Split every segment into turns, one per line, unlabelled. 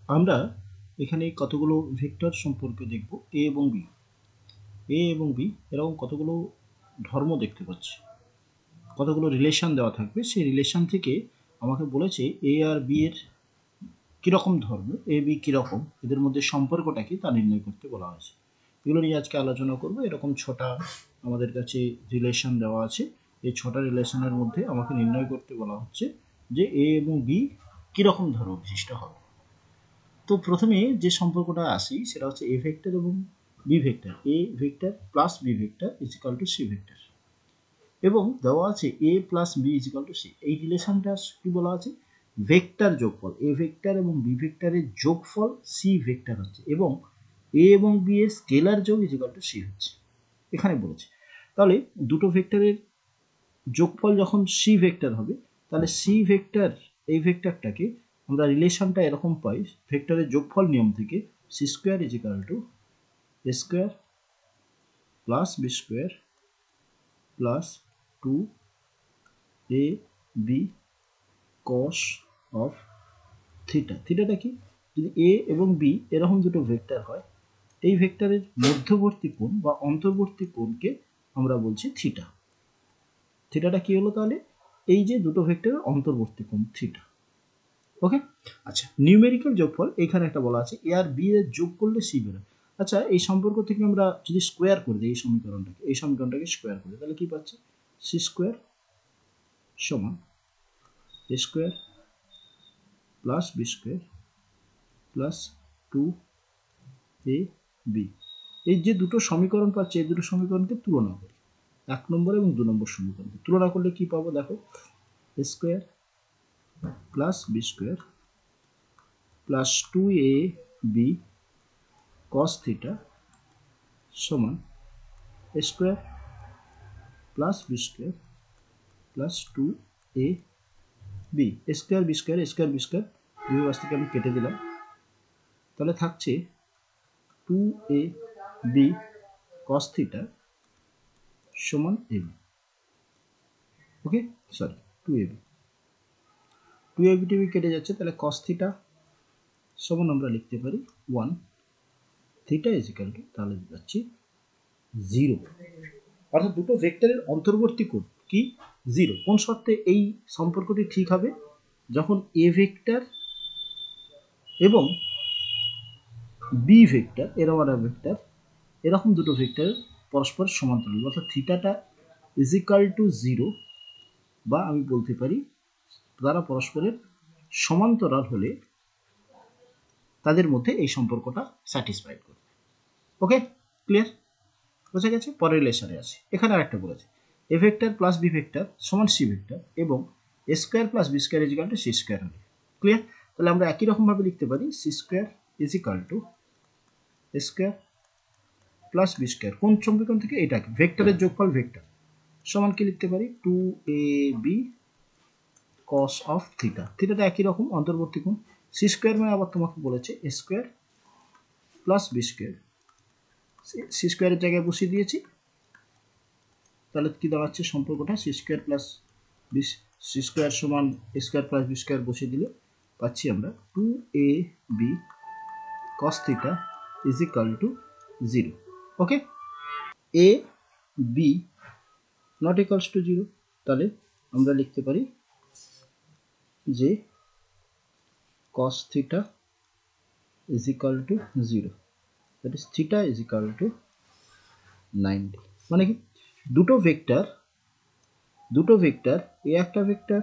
আমরা এখানে কতগুলো ভেক্টর সম্পর্কে দেখব, এ এবং বি। এ এবং বি এরকম কতগুলো ধর্ম দেখতে পাচ্ছি, কতগুলো রিলেশন দেওয়া থাকবে। সেই রিলেশন থেকে আমাকে বলেছে এ আর বি এর কীরকম ধর্ম, এ বি কীরকম, এদের মধ্যে সম্পর্কটা কি তা নির্ণয় করতে বলা হয়েছে। এগুলো নিয়ে আজকে আলোচনা করব। এরকম ছটা আমাদের কাছে রিলেশন দেওয়া আছে। এই ছটা রিলেশনের মধ্যে আমাকে নির্ণয় করতে বলা হচ্ছে যে এ এবং বি কীরকম ধর্ম বিশিষ্ট হবে। তো প্রথমে যে সম্পর্কটা আসি সেটা হচ্ছে এ ভেক্টর এবং b vector. A vector plus B vector is equal to c vector, এবং দেওয়া আছে a plus b is equal to c. এই রিলেশনটা কি বলা আছে? ভেক্টর যোগফল, এ ভেক্টর এবং বি ভেক্টরের যোগফল সি ভেক্টর হচ্ছে, এবং এ এবং বি এর স্কেলার যোগ ইজ ইকাল টু সি হচ্ছে, এখানে বলেছে। তাহলে দুটো ভেক্টরের যোগফল যখন সি ভেক্টর হবে, তাহলে সি ভেক্টর এই ভেক্টরটাকে আমরা রিলেশনটা এরকম পাই ভেক্টরের যোগফল নিয়ম থেকে, c square is equal to a square plus B square plus 2 a b cos of theta. থিটাটা কি? যদি এ এবং বি এরকম দুটো ভেক্টর হয়, এই ভেক্টরের মধ্যবর্তী কোণ বা অন্তর্বর্তী কোণকে আমরা বলছি থিটা। থিটাটা কি হলো তাহলে? এই যে দুটো ভেক্টরের অন্তর্বর্তী কোণ থিটা। ওকে, আচ্ছা, নিউমেরিক্যাল যোগফল এখানে একটা বলা আছে, এ আর বি এর যোগ করলে সি বেরোয়। আচ্ছা, এই সম্পর্ক থেকে আমরা যদি স্কোয়ার করে দিই এই সমীকরণটাকে স্কোয়ার করে, তাহলে কি পাচ্ছি? সি স্কোয়ার সমান a square plus B square plus 2ab। এই যে দুটো সমীকরণ পাচ্ছি, এই দুটো সমীকরণকে তুলনা করি, 1 নম্বর এবং 2 নম্বর সমীকরণকে তুলনা করলে কি পাবো? দেখো, a square plus B square plus 2ab cos theta সমান a square plus B square plus 2ab। Square B square দুই পাশ থেকে আমি কেটে দিলাম, তাহলে থাকছে 2ab cos থিটা সমান ab। ওকে, সরি, 2ab টিভি কেটে যাচ্ছে, তাহলে cos থিটা সমান আমরা লিখতে পারি 1, থিটা ইজ ইকাল টু, তাহলে যাচ্ছি 0। অর্থাৎ দুটো ভেক্টরের অন্তর্বর্তী কোণ কি? 0। কোন শর্তে এই সম্পর্কটি ঠিক হবে? যখন এ ভেক্টর এবং বি ভেক্টর এরকম দুটো ভেক্টরের পরস্পর সমান্তরাল, অর্থাৎ থিটাটা ইজ ইকাল টু 0, বা আমি বলতে পারি তারা পরস্পরের সমান্তরাল হলে তাদের মধ্যে এই সম্পর্কটা স্যাটিসফাইড করবে। Okay, clear? বোঝা গেছে? পরের রিলেশনে আছে, এখানে আরেকটা বলেছে, এ ভেক্টর প্লাস বি ভেক্টর সমান সি ভেক্টর, এবং a square plus B square is equal to c square হলে। ক্লিয়ার? তাহলে আমরা একই রকমভাবে লিখতে পারি, c square is equal to a square plus B square. কোন সমীকরণ থেকে? এটাকে, ভেক্টরের যোগফল ভেক্টর সমান কি লিখতে পারি? 2ab cos of theta. থিটাটা একই রকম, অন্তর্বর্তী কোণ। সি স্কোয়ার মানে আবার তোমাকে বলেছে a square plus B square, c স্কোয়ারের জায়গায় বসিয়ে দিয়েছি, তাহলে কি দাঁড়াচ্ছে সম্পর্কটা? C square plus b, c square সমান a square plus B square বসিয়ে দিলে পাচ্ছি আমরা 2ab cos theta is equal to 0। Okay, a b not equals to 0, তাহলে আমরা লিখতে পারি যে cos theta is equal to 0, that is theta is equal to 90। মানে কি? দুটো ভেক্টর এ একটা ভেক্টর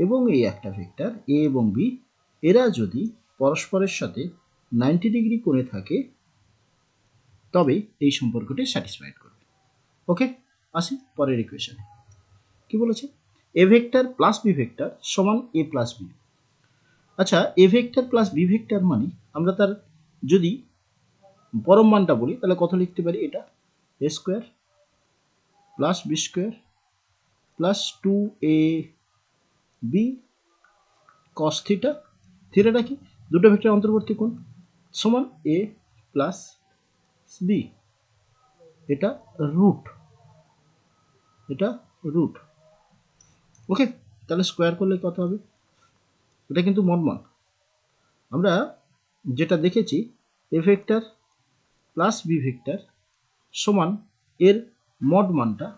এবং এই একটা ভেক্টর এ এবং বি, এরা যদি পরস্পরের সাথে 90 ডিগ্রি কোণে থাকে, তবে এই সম্পর্কটি স্যাটিসফাইড করবে। ওকে, আসি পরের ইকুয়েশনে। কি বলেছে? এ ভেক্টর প্লাস বি ভেক্টর সমান এ প্লাস বি। আচ্ছা, A vector plus B vector মানে আমরা তার যদি পরম মানটা বলি, তাহলে কত লিখতে পারি? এটা a square plus B square plus 2ab cos theta. থিটাটা কি? দুটো ভেক্টরের অন্তর্বর্তী কোণ সমান এ প্লাস বি, এটা রুট। ওকে, তাহলে স্কোয়ার করলে কত হবে? এটা কিন্তু মনমান। আমরা যেটা দেখেছি A vector plus B vector সমান এর মড মানটা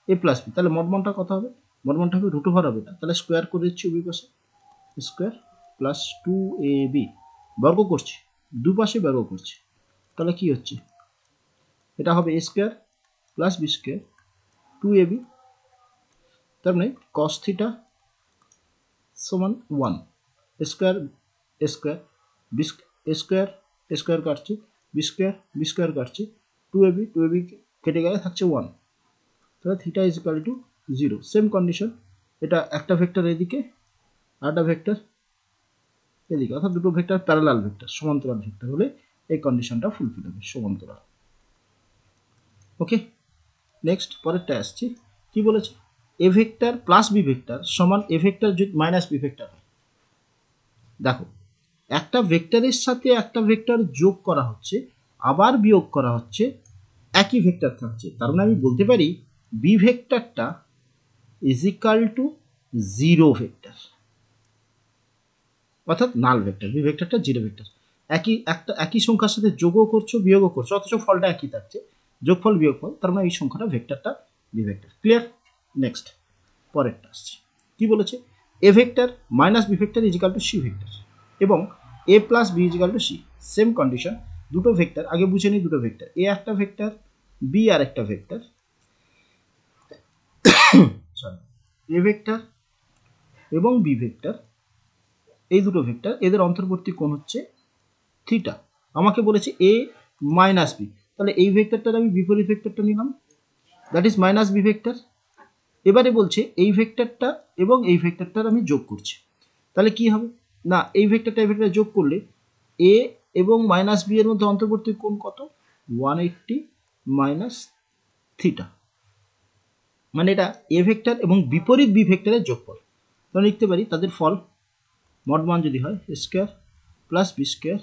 এ প্লাস বি, তাহলে মড মানটা কত হবে? মড মানটা হবে রুট ওভার হবে না, তাহলে স্কোয়ার করে দিচ্ছি উভয় পাশে, স্কোয়ার প্লাস 2ab বর্গ করছি, দুপাশে বর্গ করছি, তাহলে কি হচ্ছে? এটা হবে a square plus B square 2ab, তার মানে cos থিটা সমান 1, square square B square square কাটছে, বি স্কোয়ার কাটছে, 2ab কেটে গেলে থাকছে 1, তাহলে theta is equal to 0। Same condition, এটা একটা ভেক্টর এদিকে আর একটা ভেক্টর এদিকে, অর্থাৎ দুটো ভেক্টর প্যারালাল ভেক্টর, সমান্তরাল ভেক্টর হলে এই কন্ডিশনটা ফুলফিল হবে, সমান্তরাল। ওকে, নেক্সট পরেরটা আসছি, কি বলেছে? এ ভেক্টর প্লাস বি ভেক্টর সমান এ ভেক্টর যদি মাইনাস বি ভেক্টর হয়। দেখো, একটা ভেক্টরের সাথে একটা ভেক্টর যোগ করা হচ্ছে, আবার বিয়োগ করা হচ্ছে, একই ভেক্টর থাকছে, তার মানে আমি বলতে পারি বি ভেক্টরটা ইজ ইকাল টু 0 ভেক্টর, অর্থাৎ নাল ভেক্টর, বি ভেক্টরটা 0 ভেক্টর। একই সংখ্যার সাথে যোগও করছো বিয়োগও করছো, অথচ ফলটা একই থাকছে, যোগফল বিয়োগফল, তার মানে এই সংখ্যাটা ভেক্টরটা বি ভেক্টর। ক্লিয়ার? নেক্সট পরেরটা আসছে, কি বলেছে? এ vector minus B vector is equal to c vector এবং a plus b is equal to c. Same condition, দুটো ভেক্টর আগে বুঝে নিই, দুটো ভেক্টর, এ একটা ভেক্টর, বি আর একটা ভেক্টর, সরি, এ ভেক্টর এবং বি ভেক্টর, এই দুটো ভেক্টর, এদের অন্তর্বর্তী কোণ হচ্ছে থিটা। আমাকে বলেছে এ মাইনাস বি, তাহলে এই ভেক্টরটার আমি বিপরীত ভেক্টরটা নিলাম, that is minus B vector. এবারে বলছে এই ভেক্টরটা এবং এই ভেক্টরটার আমি যোগ করছি, তাহলে কি হবে? না, এই ভেক্টরটা এই ভেক্টর যোগ করলে এ এবং মাইনাস বি এর মধ্যে অন্তর্বর্তী কোণ কত? 180 মাইনাস থিটা, মানে এটা এ ভেক্টর এবং বিপরীত বি ভেক্টরের যোগফল। তাহলে লিখতে পারি তাদের ফল মড মান যদি হয় স্কোয়ার প্লাস বি স্কোয়ার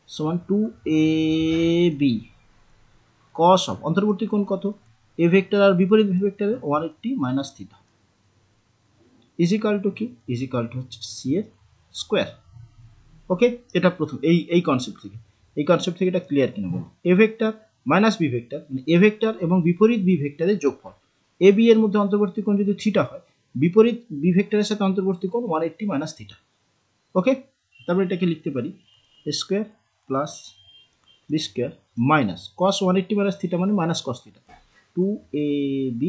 সমান 2ab cos অফ অন্তর্বর্তী কোণ কত? এ ভেক্টর আর বিপরীত বি ভেক্টরের 180 minus theta is equal to কি? ইজ ইকাল টু হচ্ছে সি এর স্কোয়ার। ওকে, এটা প্রথম এই কনসেপ্ট থেকে এটা ক্লিয়ার কিনা বলো। A vector minus B vector মানে এ ভেক্টর এবং বিপরীত বি ভেক্টরের যোগফল, এ বি এর মধ্যে অন্তর্বর্তী কোণ যদি থিটা হয়, বিপরীত বি ভেক্টরের সাথে অন্তর্বর্তী কোণ 180 মাইনাস থিটা। ওকে, তারপর এটাকে লিখতে পারি square plus B square minus cos 180 minus theta মানে minus cos theta, 2ab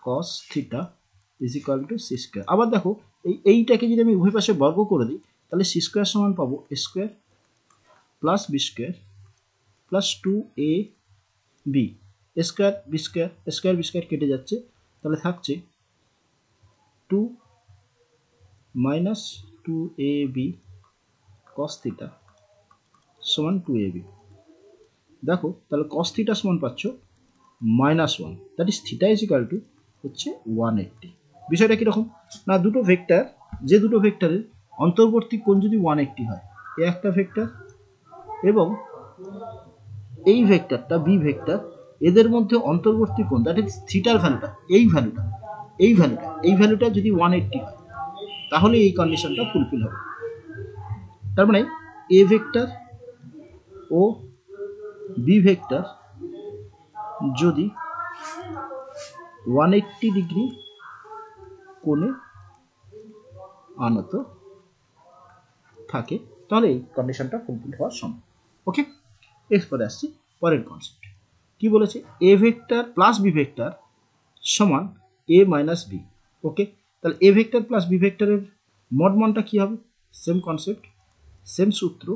cos theta is equal to c square. আবার দেখো এইটাকে যদি আমি উভয় পাশে বর্গ করে দিই, তাহলে সি স্কোয়ার সমান পাবো square plus B square plus 2ab square B square কেটে যাচ্ছে, তাহলে থাকছে 2 মাইনাস 2ab cos থিটা সমান 2ab। দেখো তাহলে cos থিটা সমান পাচ্ছ -1, that is theta is equal to হচ্ছে 180। বিষয়টা কীরকম? না, দুটো ভেক্টর, যে দুটো ভেক্টরের অন্তর্বর্তী কোণ যদি 180 হয়, এ একটা ভেক্টর এবং এই ভেক্টরটা বি ভেক্টর, এদের মধ্যে অন্তর্বর্তী কোণ দ্যাট ইজ থিটার ভ্যালুটা, এই ভ্যালুটা যদি 180 হয়, তাহলে এই কন্ডিশনটা ফুলফিল হবে। তার মানে এ ভেক্টর ও বি ভেক্টর যদি 180 ডিগ্রি কোণে আনত থাকে, তাহলে এই কন্ডিশনটা ফুলফিল হওয়ার সম্ভব। ওকে, এরপরে আসছি পরের কনসেপ্ট, কি বলেছে? এ ভেক্টর প্লাস বি ভেক্টর সমান এ মাইনাস বি। ওকে, তাহলে এ ভেক্টর প্লাস বি ভেক্টরের মড মানটা কি হবে? সেম কনসেপ্ট, সেম সূত্র,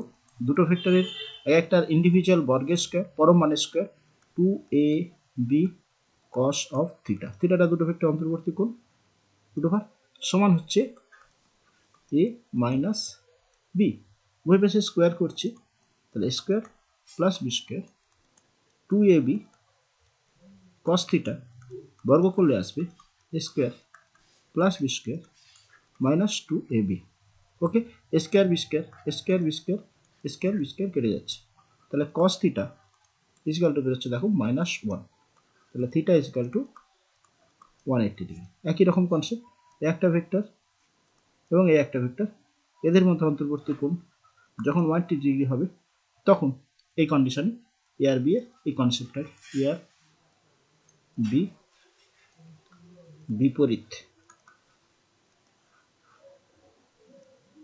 দুটো ভেক্টরের একটার ইন্ডিভিজুয়াল বর্গের স্কোয়ার পরম মানের square, 2ab cos of theta, থিটাটা দুটো ভেক্টর অন্তর্বর্তী কোণ দুটো ভাগ সমান হচ্ছে এ মাইনাস বি, উভয় পাশে স্কোয়ার করছি, তাহলে square plus B square 2ab cos theta বর্গ করলে আসবে square plus B square minus 2ab। Okay, square B square কেটে যাচ্ছে, তাহলে cos theta is equal to বেরোচ্ছে দেখো -1, তাহলে theta is equal to 180 degree. একই রকম কনসেপ্ট, একটা ভেক্টর এবং এই একটা ভেক্টর, এদের মধ্যে অন্তর্বর্তী কোণ যখন 180 ডিগ্রি হবে তখন এই কন্ডিশনে এ আর বি এর এই কনসেপ্টটা এ আর বি বিপরীত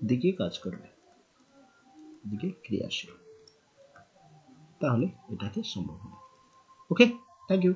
দিকে কাজ করবে, দিকে ক্রিয়াশীল, তাহলে এটাকে সম্ভব হবে। ওকে, থ্যাংক ইউ।